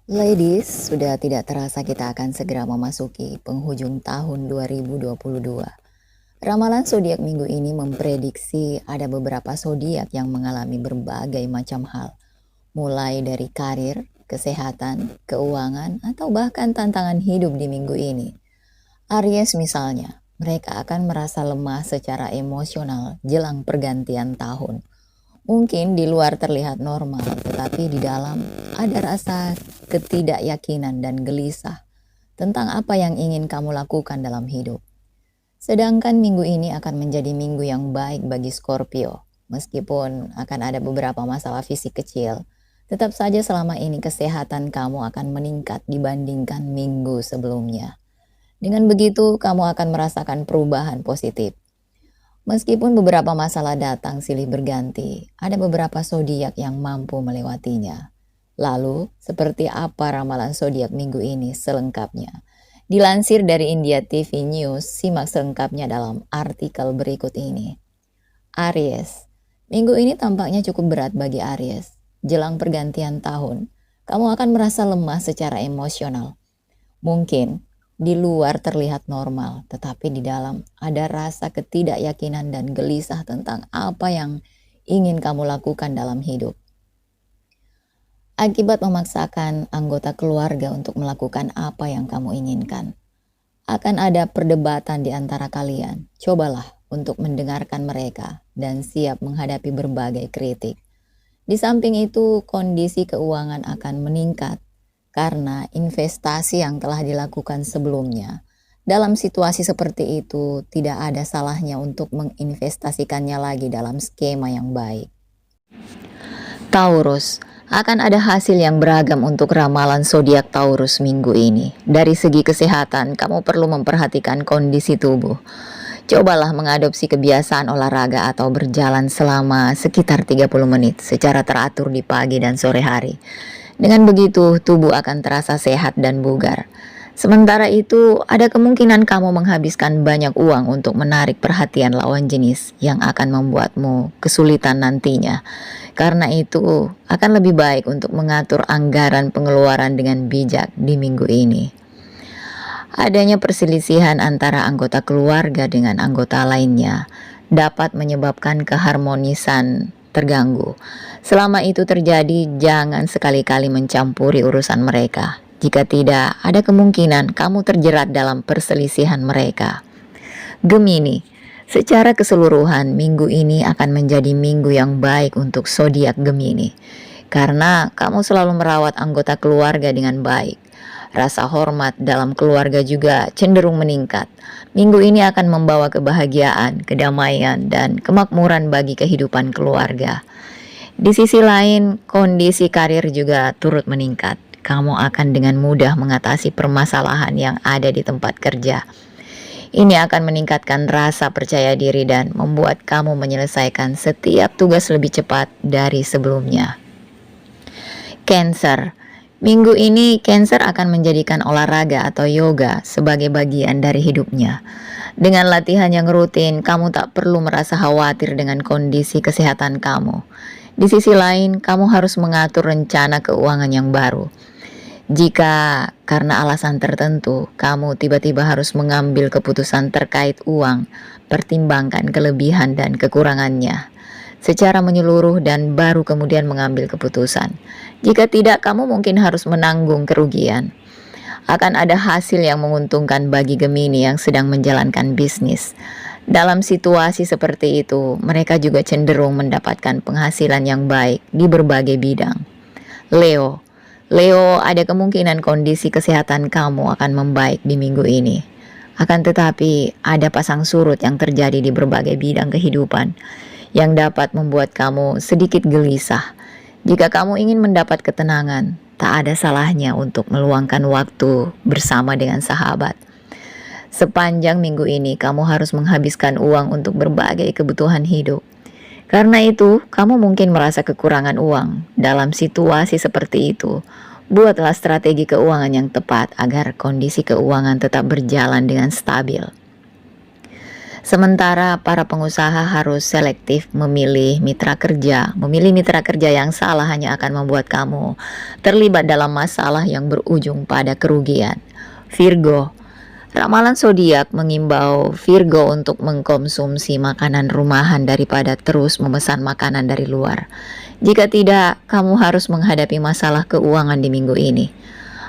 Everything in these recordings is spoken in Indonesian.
Ladies, sudah tidak terasa kita akan segera memasuki penghujung tahun 2022. Ramalan zodiak minggu ini memprediksi ada beberapa zodiak yang mengalami berbagai macam hal, mulai dari karir, kesehatan, keuangan, atau bahkan tantangan hidup di minggu ini. Aries misalnya, mereka akan merasa lemah secara emosional jelang pergantian tahun. Mungkin di luar terlihat normal, tetapi di dalam ada rasa ketidakyakinan dan gelisah tentang apa yang ingin kamu lakukan dalam hidup. Sedangkan minggu ini akan menjadi minggu yang baik bagi Scorpio. Meskipun akan ada beberapa masalah fisik kecil, tetap saja selama ini kesehatan kamu akan meningkat dibandingkan minggu sebelumnya. Dengan begitu, kamu akan merasakan perubahan positif. Meskipun beberapa masalah datang silih berganti, ada beberapa zodiak yang mampu melewatinya. Lalu, seperti apa ramalan zodiak minggu ini selengkapnya? Dilansir dari India TV News, simak selengkapnya dalam artikel berikut ini. Aries, minggu ini tampaknya cukup berat bagi Aries. Jelang pergantian tahun, kamu akan merasa lemah secara emosional. Mungkin di luar terlihat normal, tetapi di dalam ada rasa ketidakyakinan dan gelisah tentang apa yang ingin kamu lakukan dalam hidup. Akibat memaksakan anggota keluarga untuk melakukan apa yang kamu inginkan, akan ada perdebatan di antara kalian. Cobalah untuk mendengarkan mereka dan siap menghadapi berbagai kritik. Di samping itu, kondisi keuangan akan meningkat karena investasi yang telah dilakukan sebelumnya. Dalam situasi seperti itu, tidak ada salahnya untuk menginvestasikannya lagi dalam skema yang baik. Taurus, akan ada hasil yang beragam untuk ramalan zodiak Taurus minggu ini. Dari segi kesehatan, kamu perlu memperhatikan kondisi tubuh. Cobalah mengadopsi kebiasaan olahraga atau berjalan selama sekitar 30 menit secara teratur di pagi dan sore hari. Dengan begitu, tubuh akan terasa sehat dan bugar. Sementara itu, ada kemungkinan kamu menghabiskan banyak uang untuk menarik perhatian lawan jenis yang akan membuatmu kesulitan nantinya. Karena itu, akan lebih baik untuk mengatur anggaran pengeluaran dengan bijak di minggu ini. Adanya perselisihan antara anggota keluarga dengan anggota lainnya dapat menyebabkan keharmonisan terganggu. Selama itu terjadi, jangan sekali-kali mencampuri urusan mereka. Jika tidak, ada kemungkinan kamu terjerat dalam perselisihan mereka. Gemini, secara keseluruhan minggu ini akan menjadi minggu yang baik untuk zodiak Gemini. Karena kamu selalu merawat anggota keluarga dengan baik. Rasa hormat dalam keluarga juga cenderung meningkat. Minggu ini akan membawa kebahagiaan, kedamaian, dan kemakmuran bagi kehidupan keluarga. Di sisi lain, kondisi karir juga turut meningkat. Kamu akan dengan mudah mengatasi permasalahan yang ada di tempat kerja. Ini akan meningkatkan rasa percaya diri dan membuat kamu menyelesaikan setiap tugas lebih cepat dari sebelumnya. Cancer, minggu ini Cancer akan menjadikan olahraga atau yoga sebagai bagian dari hidupnya. Dengan latihan yang rutin, kamu tak perlu merasa khawatir dengan kondisi kesehatan kamu. Di sisi lain, kamu harus mengatur rencana keuangan yang baru. Jika karena alasan tertentu, kamu tiba-tiba harus mengambil keputusan terkait uang, pertimbangkan kelebihan dan kekurangannya secara menyeluruh dan baru kemudian mengambil keputusan. Jika tidak, kamu mungkin harus menanggung kerugian. Akan ada hasil yang menguntungkan bagi Gemini yang sedang menjalankan bisnis. Dalam situasi seperti itu, mereka juga cenderung mendapatkan penghasilan yang baik di berbagai bidang. Leo, ada kemungkinan kondisi kesehatan kamu akan membaik di minggu ini. Akan tetapi, ada pasang surut yang terjadi di berbagai bidang kehidupan yang dapat membuat kamu sedikit gelisah. Jika kamu ingin mendapat ketenangan, tak ada salahnya untuk meluangkan waktu bersama dengan sahabat. Sepanjang minggu ini, kamu harus menghabiskan uang untuk berbagai kebutuhan hidup. Karena itu, kamu mungkin merasa kekurangan uang. Dalam situasi seperti itu, buatlah strategi keuangan yang tepat agar kondisi keuangan tetap berjalan dengan stabil. Sementara para pengusaha harus selektif memilih mitra kerja yang salah hanya akan membuat kamu terlibat dalam masalah yang berujung pada kerugian. Virgo, ramalan zodiak mengimbau Virgo untuk mengkonsumsi makanan rumahan daripada terus memesan makanan dari luar. Jika tidak, kamu harus menghadapi masalah keuangan di minggu ini.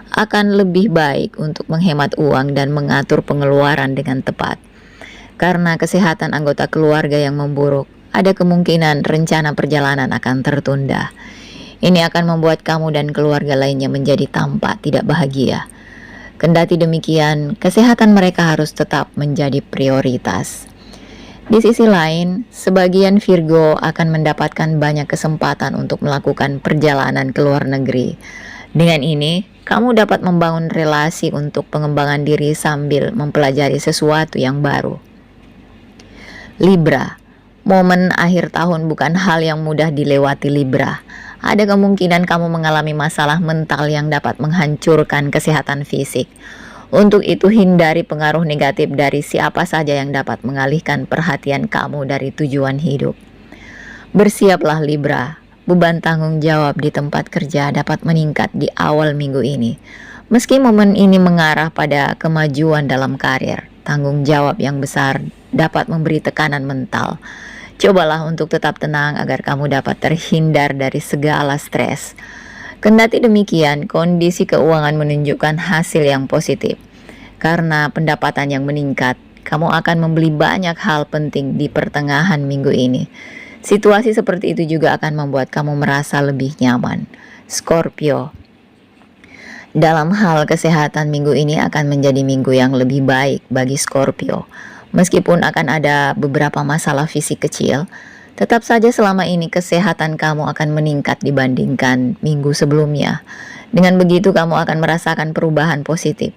Akan lebih baik untuk menghemat uang dan mengatur pengeluaran dengan tepat. Karena kesehatan anggota keluarga yang memburuk, ada kemungkinan rencana perjalanan akan tertunda. Ini akan membuat kamu dan keluarga lainnya menjadi tampak tidak bahagia. Kendati demikian, kesehatan mereka harus tetap menjadi prioritas. Di sisi lain, sebagian Virgo akan mendapatkan banyak kesempatan untuk melakukan perjalanan ke luar negeri. Dengan ini, kamu dapat membangun relasi untuk pengembangan diri sambil mempelajari sesuatu yang baru. Libra, momen akhir tahun bukan hal yang mudah dilewati Libra. Ada kemungkinan kamu mengalami masalah mental yang dapat menghancurkan kesehatan fisik. Untuk itu hindari pengaruh negatif dari siapa saja yang dapat mengalihkan perhatian kamu dari tujuan hidup. Bersiaplah Libra, beban tanggung jawab di tempat kerja dapat meningkat di awal minggu ini. Meski momen ini mengarah pada kemajuan dalam karir, tanggung jawab yang besar dapat memberi tekanan mental. Cobalah untuk tetap tenang agar kamu dapat terhindar dari segala stres. Kendati demikian, kondisi keuangan menunjukkan hasil yang positif. Karena pendapatan yang meningkat, kamu akan membeli banyak hal penting di pertengahan minggu ini. Situasi seperti itu juga akan membuat kamu merasa lebih nyaman. Scorpio, dalam hal kesehatan minggu ini akan menjadi minggu yang lebih baik bagi Scorpio. Meskipun akan ada beberapa masalah fisik kecil, tetap saja selama ini kesehatan kamu akan meningkat dibandingkan minggu sebelumnya. Dengan begitu kamu akan merasakan perubahan positif.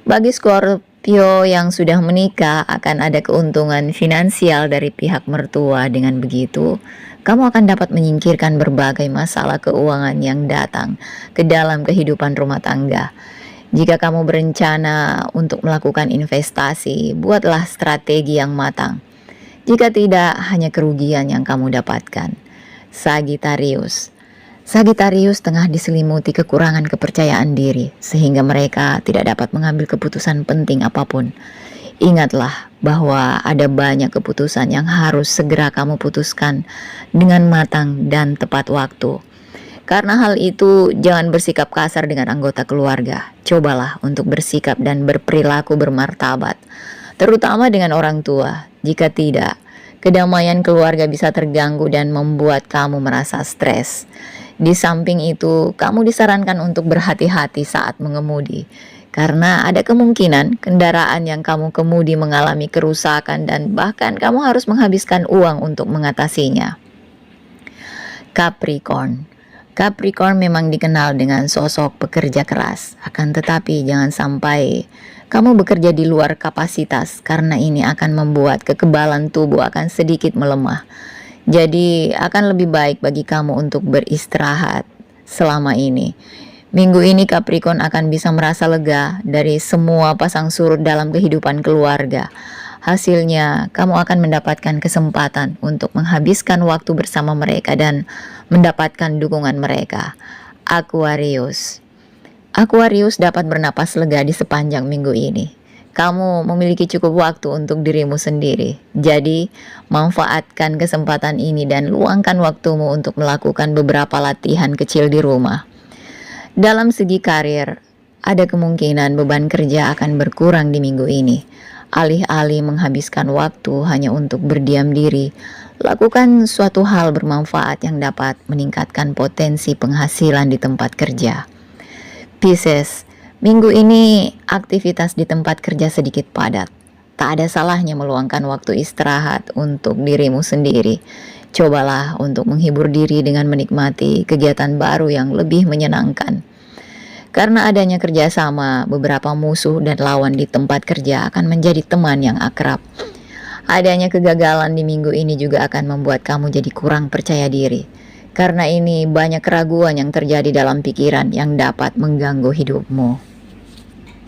Bagi Scorpio yang sudah menikah akan ada keuntungan finansial dari pihak mertua. Dengan begitu, kamu akan dapat menyingkirkan berbagai masalah keuangan yang datang ke dalam kehidupan rumah tangga. Jika kamu berencana untuk melakukan investasi, buatlah strategi yang matang. Jika tidak, hanya kerugian yang kamu dapatkan. Sagittarius, Sagittarius tengah diselimuti kekurangan kepercayaan diri, sehingga mereka tidak dapat mengambil keputusan penting apapun. Ingatlah bahwa ada banyak keputusan yang harus segera kamu putuskan dengan matang dan tepat waktu. Karena hal itu, jangan bersikap kasar dengan anggota keluarga. Cobalah untuk bersikap dan berperilaku bermartabat, terutama dengan orang tua. Jika tidak, kedamaian keluarga bisa terganggu dan membuat kamu merasa stres. Di samping itu, kamu disarankan untuk berhati-hati saat mengemudi, karena ada kemungkinan kendaraan yang kamu kemudi mengalami kerusakan dan bahkan kamu harus menghabiskan uang untuk mengatasinya. Capricorn memang dikenal dengan sosok pekerja keras, akan tetapi jangan sampai kamu bekerja di luar kapasitas karena ini akan membuat kekebalan tubuh akan sedikit melemah. Jadi akan lebih baik bagi kamu untuk beristirahat selama ini. Minggu ini Capricorn akan bisa merasa lega dari semua pasang surut dalam kehidupan keluarga. Hasilnya, kamu akan mendapatkan kesempatan untuk menghabiskan waktu bersama mereka dan mendapatkan dukungan mereka. Aquarius dapat bernapas lega di sepanjang minggu ini. Kamu memiliki cukup waktu untuk dirimu sendiri. Jadi, manfaatkan kesempatan ini dan luangkan waktumu untuk melakukan beberapa latihan kecil di rumah. Dalam segi karir, ada kemungkinan beban kerja akan berkurang di minggu ini. Alih-alih menghabiskan waktu hanya untuk berdiam diri, lakukan suatu hal bermanfaat yang dapat meningkatkan potensi penghasilan di tempat kerja. Pisces, minggu ini aktivitas di tempat kerja sedikit padat. Tak ada salahnya meluangkan waktu istirahat untuk dirimu sendiri. Cobalah untuk menghibur diri dengan menikmati kegiatan baru yang lebih menyenangkan. Karena adanya kerjasama, beberapa musuh dan lawan di tempat kerja akan menjadi teman yang akrab. Adanya kegagalan di minggu ini juga akan membuat kamu jadi kurang percaya diri. Karena ini banyak keraguan yang terjadi dalam pikiran yang dapat mengganggu hidupmu.